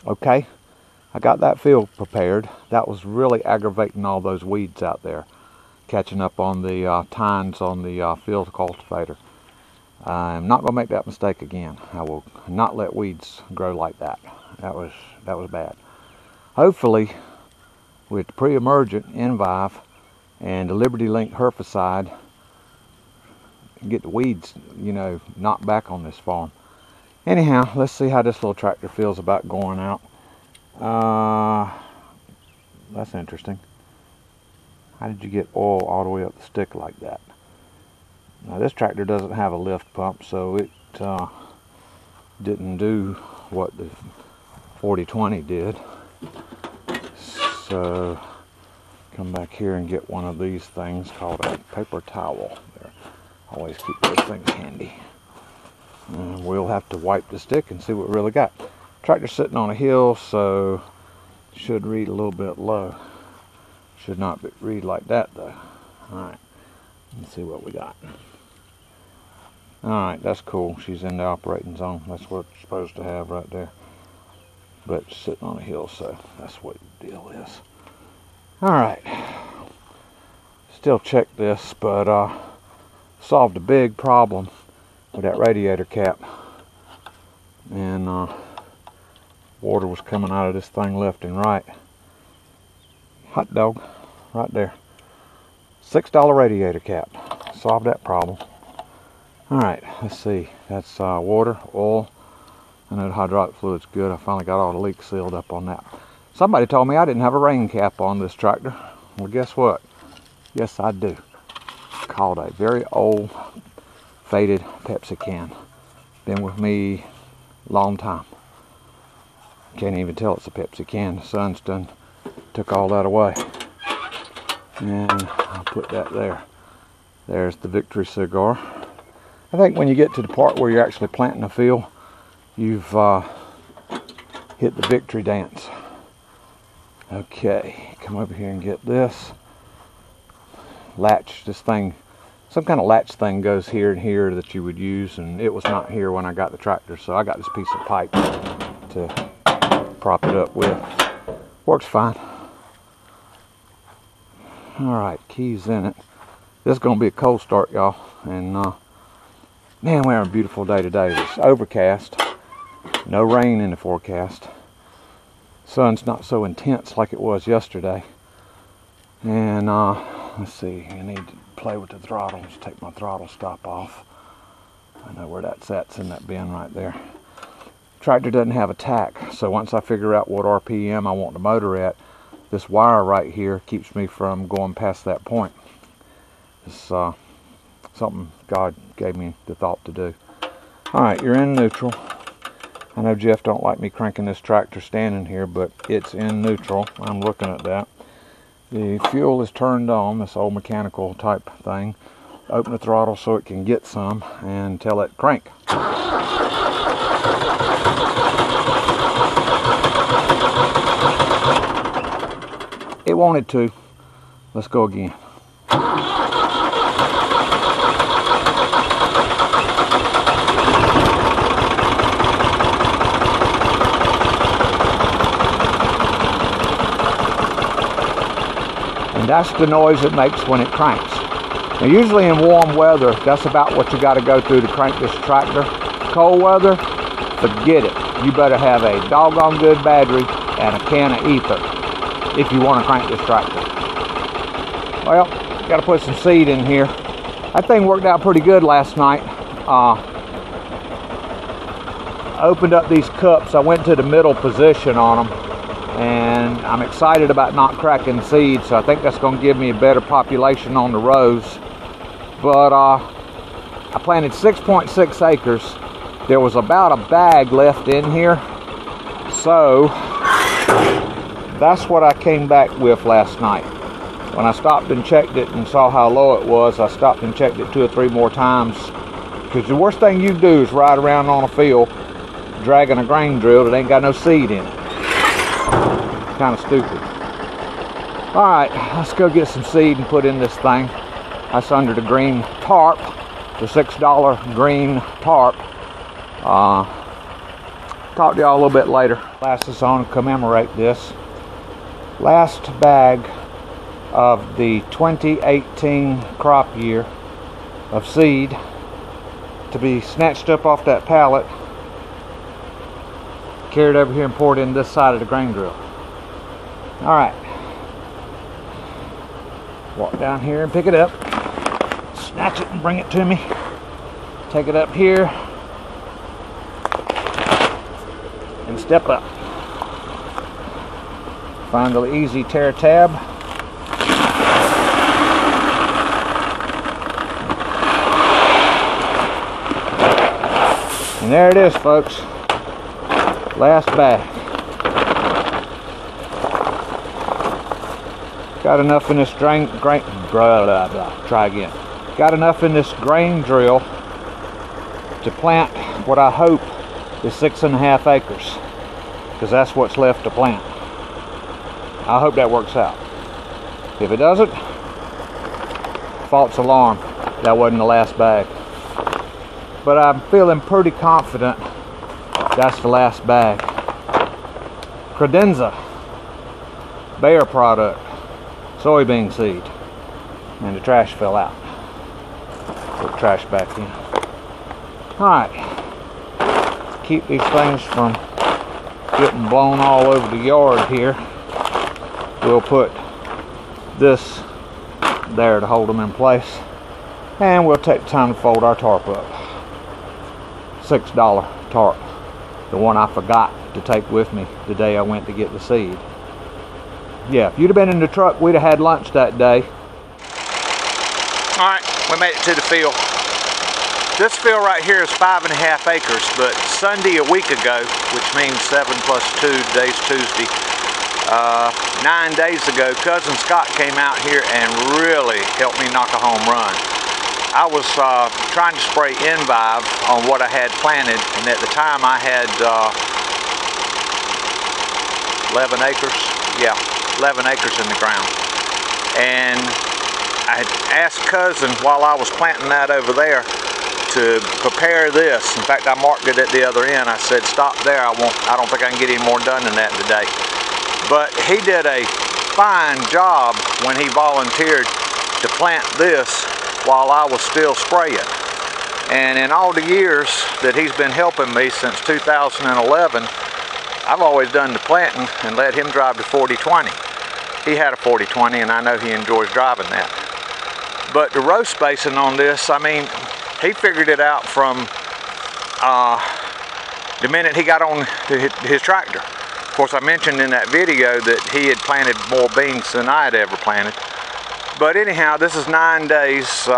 Okay, I got that field prepared. That was really aggravating all those weeds out there, catching up on the tines on the field cultivator. I'm not going to make that mistake again. I will not let weeds grow like that. That was bad. Hopefully, with the pre-emergent Envive and the Liberty Link herbicide, get the weeds, you know, knocked back on this farm. Anyhow, let's see how this little tractor feels about going out. That's interesting. How did you get oil all the way up the stick like that? Now this tractor doesn't have a lift pump, so it didn't do what the 4020 did. So come back here and get one of these things called a paper towel. There, always keep those things handy. And we'll have to wipe the stick and see what we really got. Tractor's sitting on a hill, so should read a little bit low. Should not read like that though. Alright, let's see what we got. Alright, that's cool. She's in the operating zone. That's what it's supposed to have right there. But it's sitting on a hill, so that's what the deal is. Alright. Still check this, but solved a big problem with that radiator cap. And water was coming out of this thing left and right. Hot dog, right there. $6 radiator cap. Solved that problem. Alright, let's see. That's water, oil. I know the hydraulic fluid's good. I finally got all the leaks sealed up on that. Somebody told me I didn't have a rain cap on this tractor. Well, guess what? Yes, I do. Called a very old, faded Pepsi can. Been with me a long time. Can't even tell it's a Pepsi can. The sun's done took all that away. And I'll put that there. There's the victory cigar. I think when you get to the part where you're actually planting a field, you've hit the victory dance. Okay, come over here and get this. Latch, this thing, some kind of latch thing goes here and here that you would use, and it was not here when I got the tractor, so I got this piece of pipe to prop it up with. Works fine. Alright, keys in it. This is going to be a cold start, y'all, and man, we're having a beautiful day today. It's overcast, no rain in the forecast. Sun's not so intense like it was yesterday. And let's see, I need to play with the throttles, take my throttle stop off. I know where that's at, it's in that bin right there. Tractor doesn't have a tack, so once I figure out what RPM I want the motor at, this wire right here keeps me from going past that point. It's something God gave me the thought to do. Alright, you're in neutral. I know Jeff don't like me cranking this tractor standing here, but it's in neutral. I'm looking at that. The fuel is turned on, this old mechanical type thing. Open the throttle so it can get some and tell it crank. It wanted to. Let's go again. And that's the noise it makes when it cranks. Now usually in warm weather, that's about what you got to go through to crank this tractor. Cold weather, forget it. You better have a doggone good battery and a can of ether if you want to crank this tractor. Well, got to put some seed in here. That thing worked out pretty good last night. I opened up these cups. I went to the middle position on them, and I'm excited about not cracking seed, so I think that's going to give me a better population on the rows. But I planted 6.6 acres. There was about a bag left in here, so that's what I came back with last night. When I stopped and checked it and saw how low it was, I stopped and checked it 2 or 3 more times. Because the worst thing you do is ride around on a field dragging a grain drill that ain't got no seed in it. Kind of stupid. Alright, let's go get some seed and put in this thing. That's under the green tarp, the $6 green tarp. talk to y'all a little bit later. Pass this on to commemorate this. Last bag of the 2018 crop year of seed to be snatched up off that pallet, carried over here and poured in this side of the grain drill. Alright, walk down here and pick it up, snatch it and bring it to me, take it up here and step up. Find the easy tear tab. And there it is, folks. Last bag. Got enough in this Got enough in this grain drill to plant what I hope is 6.5 acres, because that's what's left to plant. I hope that works out. If it doesn't, false alarm, that wasn't the last bag. But I'm feeling pretty confident that's the last bag. Credenza, Bayer product, soybean seed, and the trash fell out. Put the trash back in. Alright, keep these things from getting blown all over the yard here, we'll put this there to hold them in place, and we'll take the time to fold our tarp up. $6 tarp, the one I forgot to take with me the day I went to get the seed. Yeah, if you'd have been in the truck, we'd have had lunch that day. Alright, we made it to the field. This field right here is 5.5 acres, but Sunday a week ago, which means 7 plus 2, today's Tuesday, 9 days ago, Cousin Scott came out here and really helped me knock a home run. I was trying to spray Envive on what I had planted, and at the time I had 11 acres. Yeah, 11 acres in the ground. And I had asked Cousin while I was planting that over there to prepare this. In fact, I marked it at the other end. I said, stop there. I don't think I can get any more done than that today. But he did a fine job when he volunteered to plant this while I was still spraying. And in all the years that he's been helping me since 2011, I've always done the planting and let him drive the 40-20. He had a 40-20 and I know he enjoys driving that. But the row spacing on this, I mean, he figured it out from the minute he got on his tractor. Of course, I mentioned in that video that he had planted more beans than I had ever planted. But anyhow, this is 9 days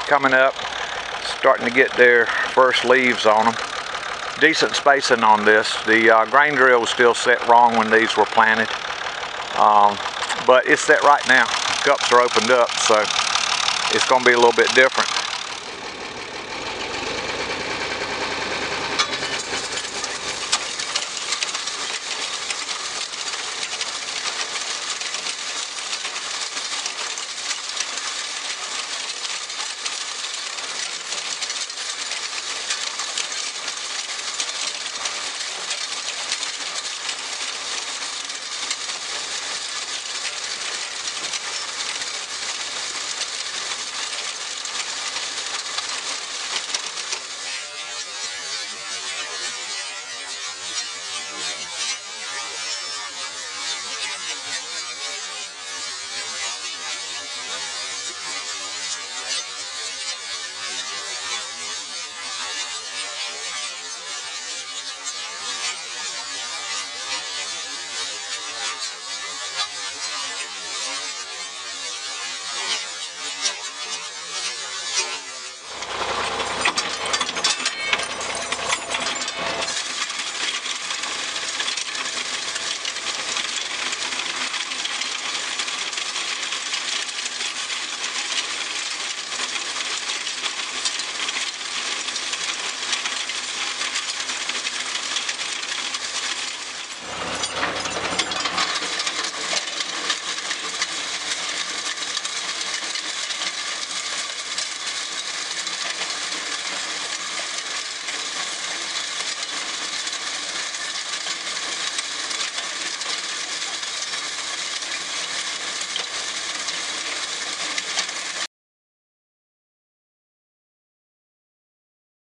coming up, starting to get their first leaves on them. Decent spacing on this. The grain drill was still set wrong when these were planted, but it's set right now. Cups are opened up, so it's going to be a little bit different.